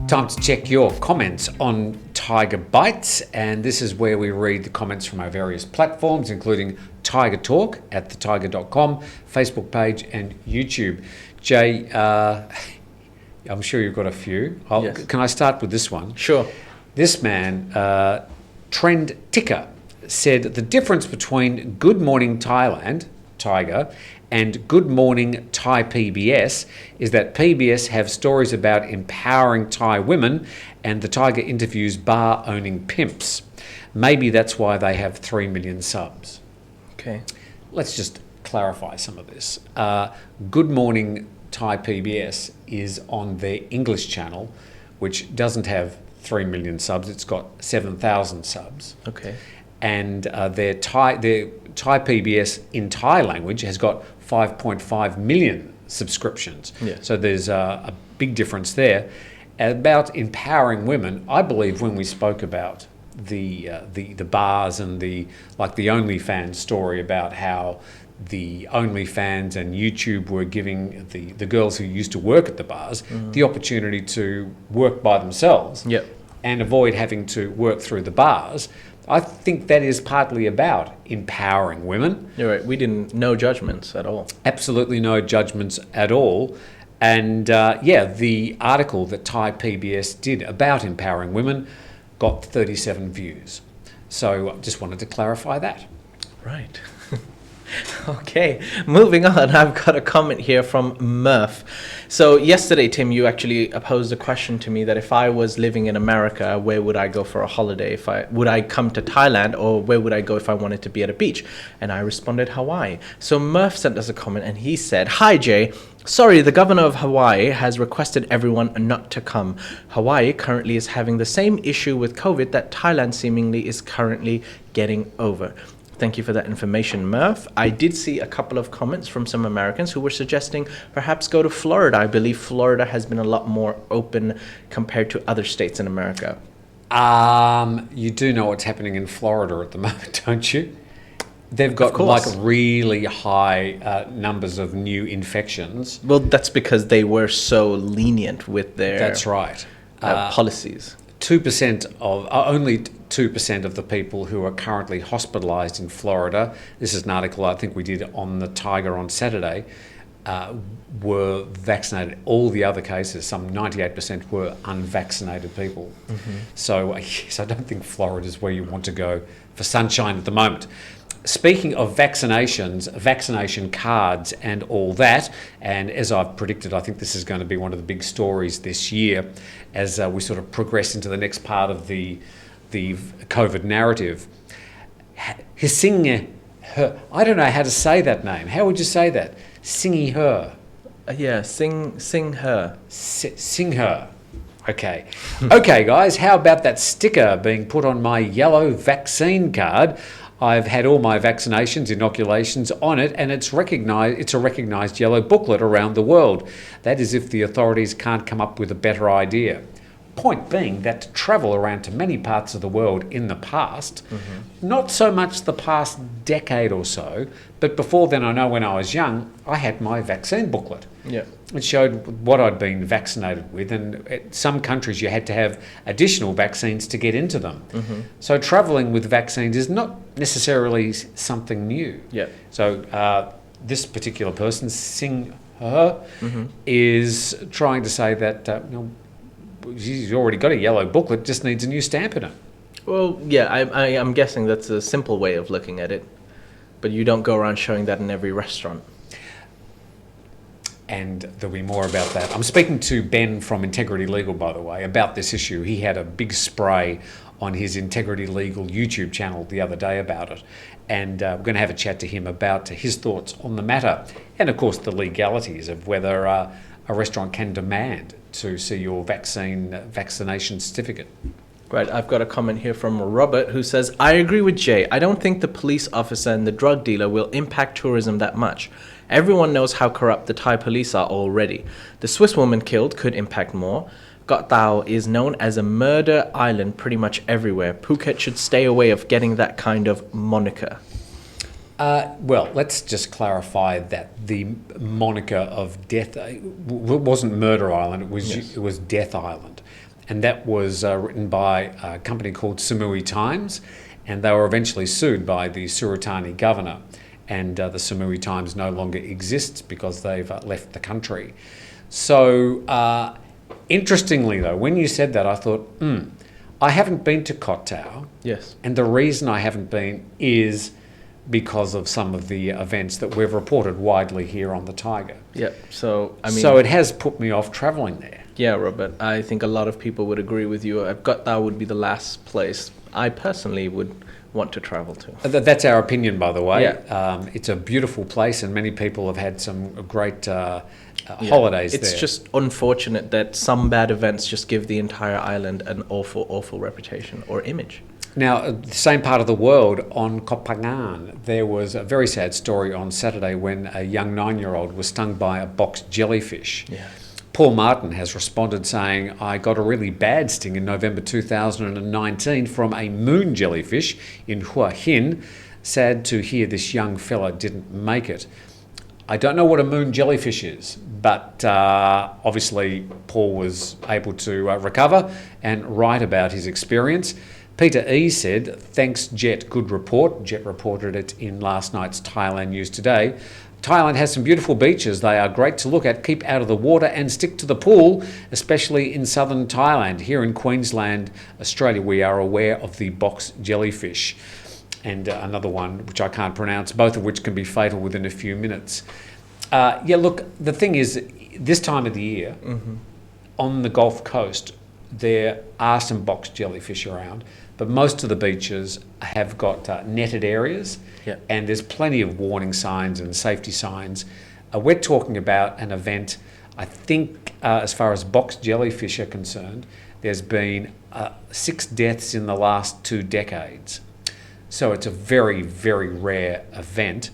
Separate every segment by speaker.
Speaker 1: Time to check your comments on Thaiger Bites, and this is where we read the comments from our various platforms, including Thaiger Talk at thethaiger.com, Facebook page, and YouTube. Jay, I'm sure you've got a few.
Speaker 2: Yes.
Speaker 1: Can I start with this one?
Speaker 2: Sure.
Speaker 1: This man, Trend Ticker, said the difference between Good Morning Thailand, Thaiger, and Good Morning Thai PBS is that PBS have stories about empowering Thai women and the Thaiger interviews bar-owning pimps. Maybe that's why they have 3 million subs.
Speaker 2: Okay.
Speaker 1: Let's just clarify some of this. Good Morning Thai PBS is on their English channel, which doesn't have 3 million subs. It's got 7,000 subs.
Speaker 2: Okay.
Speaker 1: And their Thai PBS in Thai language has got 5.5 million subscriptions.
Speaker 2: Yeah.
Speaker 1: So there's a big difference there. About empowering women, I believe when we spoke about the bars and the OnlyFans story about how the OnlyFans and YouTube were giving the girls who used to work at the bars the opportunity to work by themselves and avoid having to work through the bars. I think that is partly about empowering women.
Speaker 2: You're right. No judgments at all.
Speaker 1: Absolutely no judgments at all. And the article that Thai PBS did about empowering women got 37 views. So I just wanted to clarify that.
Speaker 2: Right. Okay, moving on. I've got a comment here from Murph. So yesterday, Tim, you actually posed a question to me that if I was living in America, where would I go for a holiday? Would I come to Thailand, or where would I go if I wanted to be at a beach? And I responded Hawaii. So Murph sent us a comment and he said, "Hi Jay, sorry, the governor of Hawaii has requested everyone not to come. Hawaii currently is having the same issue with COVID that Thailand seemingly is currently getting over." Thank you for that information, Murph. I did see a couple of comments from some Americans who were suggesting perhaps go to Florida. I believe Florida has been a lot more open compared to other states in America.
Speaker 1: You do know what's happening in Florida at the moment, don't you? They've got like really high numbers of new infections.
Speaker 2: Well, that's because they were so lenient with their policies. 2%
Speaker 1: of the people who are currently hospitalised in Florida, this is an article I think we did on the Thaiger on Saturday, were vaccinated. All the other cases, some 98%, were unvaccinated people. So yes, I don't think Florida is where you want to go for sunshine at the moment. Speaking of vaccinations, vaccination cards and all that, and as I've predicted, I think this is going to be one of the big stories this year as we sort of progress into the next part of the COVID narrative. Hisinge Her. I don't know how to say that name. How would you say that? Singy Her.
Speaker 2: Sing Her.
Speaker 1: Sing Her. Okay. Okay, guys, how about that sticker being put on my yellow vaccine card? I've had all my vaccinations, inoculations on it, and it's a recognised yellow booklet around the world. That is if the authorities can't come up with a better idea. Point being that to travel around to many parts of the world in the past, not so much the past decade or so, but before then, I know when I was young, I had my vaccine booklet.
Speaker 2: Yeah.
Speaker 1: It showed what I'd been vaccinated with, and in some countries you had to have additional vaccines to get into them. So travelling with vaccines is not necessarily something new.
Speaker 2: Yeah.
Speaker 1: So this particular person, Sing Her, is trying to say that she's already got a yellow booklet, just needs a new stamp in it.
Speaker 2: Well, yeah, I'm guessing that's a simple way of looking at it, but you don't go around showing that in every restaurant.
Speaker 1: And there'll be more about that. I'm speaking to Ben from Integrity Legal, by the way, about this issue. He had a big spray on his Integrity Legal YouTube channel the other day about it. And we're going to have a chat to him about his thoughts on the matter. And, of course, the legalities of whether a restaurant can demand to see your vaccination certificate.
Speaker 2: Right, I've got a comment here from Robert who says, I agree with Jay. I don't think the police officer and the drug dealer will impact tourism that much. Everyone knows how corrupt the Thai police are already. The Swiss woman killed could impact more. Koh Tao is known as a murder island pretty much everywhere. Phuket should stay away of getting that kind of moniker.
Speaker 1: Well, let's just clarify that the moniker of Death wasn't Murder Island, it was Death Island. And that was written by a company called Samui Times, and they were eventually sued by the Suratani governor. And the Samui Times no longer exists because they've left the country. So, interestingly though, when you said that, I thought, I haven't been to Koh Tao.
Speaker 2: Yes.
Speaker 1: And the reason I haven't been is because of some of the events that we've reported widely here on the Thaiger.
Speaker 2: Yeah. So, I mean...
Speaker 1: So it has put me off travelling there.
Speaker 2: Yeah, Robert. I think a lot of people would agree with you. Koh Tao would be the last place I personally would want to travel to.
Speaker 1: That's our opinion, by the way.
Speaker 2: Yeah.
Speaker 1: It's a beautiful place, and many people have had some great holidays there.
Speaker 2: It's just unfortunate that some bad events just give the entire island an awful, awful reputation or image.
Speaker 1: Now, the same part of the world, on Koh Phangan, there was a very sad story on Saturday when a young 9-year-old was stung by a box jellyfish.
Speaker 2: Yeah.
Speaker 1: Paul Martin has responded saying, I got a really bad sting in November 2019 from a moon jellyfish in Hua Hin. Sad to hear this young fella didn't make it. I don't know what a moon jellyfish is, but obviously Paul was able to recover and write about his experience. Peter E said, thanks Jet, good report. Jet reported it in last night's Thailand News Today. Thailand has some beautiful beaches. They are great to look at. Keep out of the water and stick to the pool, especially in southern Thailand. Here in Queensland, Australia, we are aware of the box jellyfish. And another one, which I can't pronounce, both of which can be fatal within a few minutes. Look, the thing is, this time of the year, on the Gulf Coast, there are some box jellyfish around, but most of the beaches have got netted areas, and there's plenty of warning signs and safety signs. We're talking about an event, I think, as far as box jellyfish are concerned, there's been 6 deaths in the last 2 decades. So it's a very, very rare event.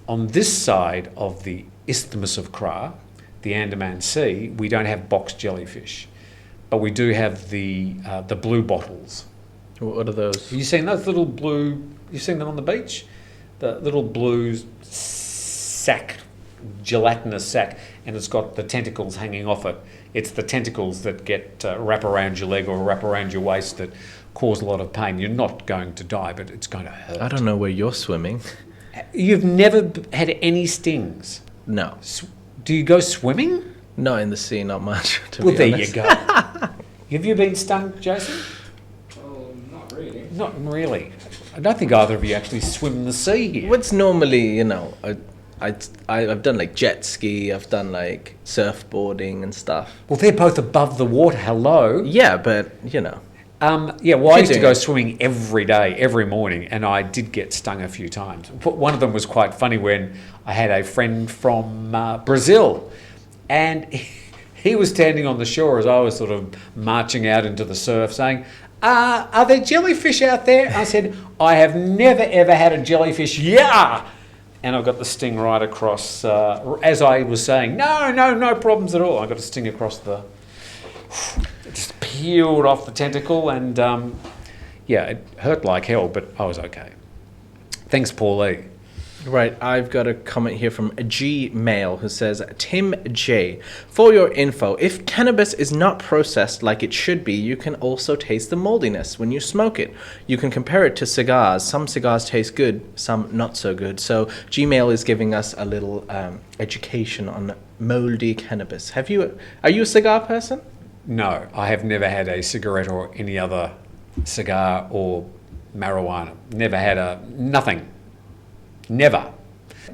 Speaker 1: On this side of the Isthmus of Kra, the Andaman Sea, we don't have box jellyfish, but we do have the blue bottles.
Speaker 2: What are those?
Speaker 1: Have you seen those little blue? You've seen them on the beach? The little blue sack, gelatinous sack, and it's got the tentacles hanging off it. It's the tentacles that get wrap around your leg or wrap around your waist that cause a lot of pain. You're not going to die, but it's going to hurt.
Speaker 2: I don't know where you're swimming.
Speaker 1: You've never had any stings?
Speaker 2: No.
Speaker 1: Do you go swimming?
Speaker 2: Not in the sea, not much, to
Speaker 1: Well,
Speaker 2: be
Speaker 1: there
Speaker 2: honest.
Speaker 1: you go. Have you been stung, Jason?
Speaker 3: Not really.
Speaker 1: Not really. I don't think either of you actually swim the sea here.
Speaker 2: What's normally, I've done like jet ski, I've done like surfboarding and stuff.
Speaker 1: Well, they're both above the water. Hello.
Speaker 2: Yeah, but
Speaker 1: I used to go swimming every day, every morning, and I did get stung a few times. One of them was quite funny when I had a friend from Brazil, and he was standing on the shore as I was sort of marching out into the surf saying, are there jellyfish out there? I said, I have never ever had a jellyfish. Yeah! And I got the sting right across, as I was saying, no problems at all. I got a sting across it just peeled off the tentacle, and it hurt like hell, but I was okay. Thanks, Paul E.
Speaker 2: Right, I've got a comment here from G Mail who says, Tim J, for your info, if cannabis is not processed like it should be, you can also taste the moldiness when you smoke it. You can compare it to cigars. Some cigars taste good, some not so good. So Gmail is giving us a little education on moldy cannabis. Are you a cigar person?
Speaker 1: No, I have never had a cigarette or any other cigar or marijuana. Never had nothing. Never.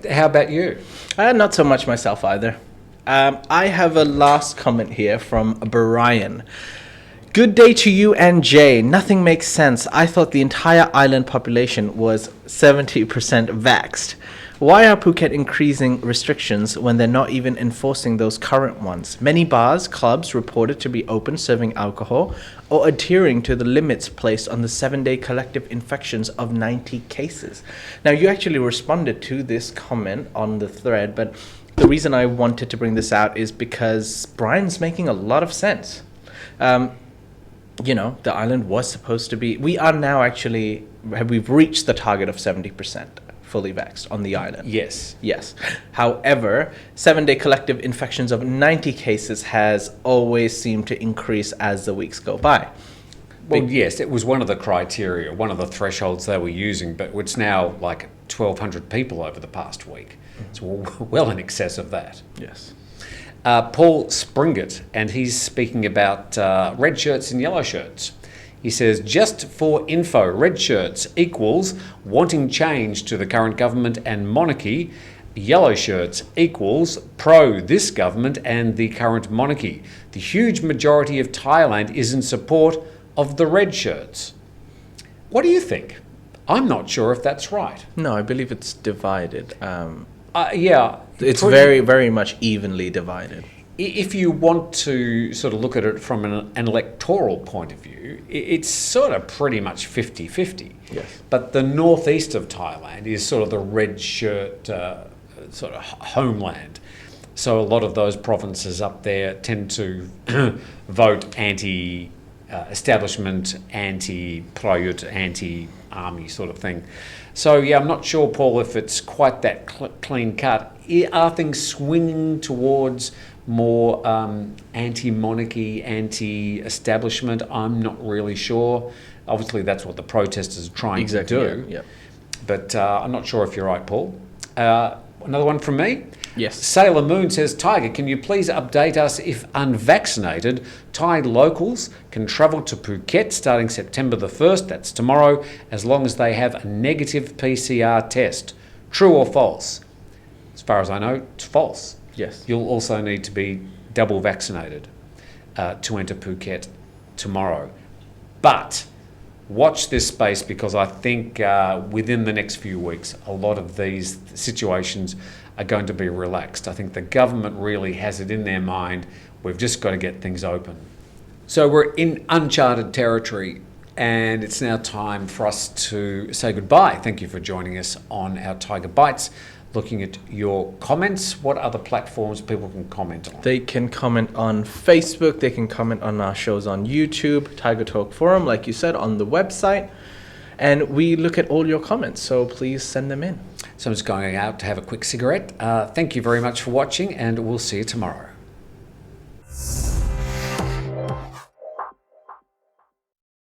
Speaker 1: How about you?
Speaker 2: Not so much myself either. I have a last comment here from Brian. Good day to you and Jay. Nothing makes sense. I thought the entire island population was 70% vaxxed. Why are Phuket increasing restrictions when they're not even enforcing those current ones? Many bars, clubs reported to be open serving alcohol or adhering to the limits placed on the 7-day collective infections of 90 cases. Now, you actually responded to this comment on the thread, but the reason I wanted to bring this out is because Brian's making a lot of sense. The island was supposed to be... we've reached the target of 70%. fully vaxxed on the island.
Speaker 1: Yes.
Speaker 2: Yes. However, 7-day collective infections of 90 cases has always seemed to increase as the weeks go by.
Speaker 1: Well, yes, it was one of the criteria, one of the thresholds they were using, but it's now like 1,200 people over the past week. It's well in excess of that.
Speaker 2: Yes.
Speaker 1: Paul Springett, and he's speaking about red shirts and yellow shirts. He says, just for info, red shirts equals wanting change to the current government and monarchy. Yellow shirts equals pro this government and the current monarchy. The huge majority of Thailand is in support of the red shirts. What do you think? I'm not sure if that's right.
Speaker 2: No, I believe it's divided.
Speaker 1: Yeah.
Speaker 2: It's very, very much evenly divided.
Speaker 1: If you want to sort of look at it from an electoral point of view, it's sort of pretty much 50-50.
Speaker 2: Yes.
Speaker 1: But the northeast of Thailand is sort of the red shirt sort of homeland. So a lot of those provinces up there tend to vote anti-establishment, anti-Prayut, anti-army sort of thing. So, yeah, I'm not sure, Paul, if it's quite that clean cut. Are things swinging towards more anti-monarchy, anti-establishment? I'm not really sure. Obviously, that's what the protesters are trying to do.
Speaker 2: Yeah.
Speaker 1: But I'm not sure if you're right, Paul. Another one from me.
Speaker 2: Yes.
Speaker 1: Sailor Moon says, Thaiger, can you please update us if unvaccinated Thai locals can travel to Phuket starting September the 1st, that's tomorrow, as long as they have a negative PCR test? True or false? As far as I know, it's false.
Speaker 2: Yes.
Speaker 1: You'll also need to be double vaccinated to enter Phuket tomorrow. But watch this space, because I think within the next few weeks, a lot of these situations are going to be relaxed. I think the government really has it in their mind. We've just got to get things open. So we're in uncharted territory, and it's now time for us to say goodbye. Thank you for joining us on our Thaiger Bites. Looking at your comments, what other platforms people can comment on?
Speaker 2: They can comment on Facebook, they can comment on our shows on YouTube, Thaiger Talk Forum, like you said, on the website. And we look at all your comments, so please send them in.
Speaker 1: So I'm just going out to have a quick cigarette. Thank you very much for watching, and we'll see you tomorrow.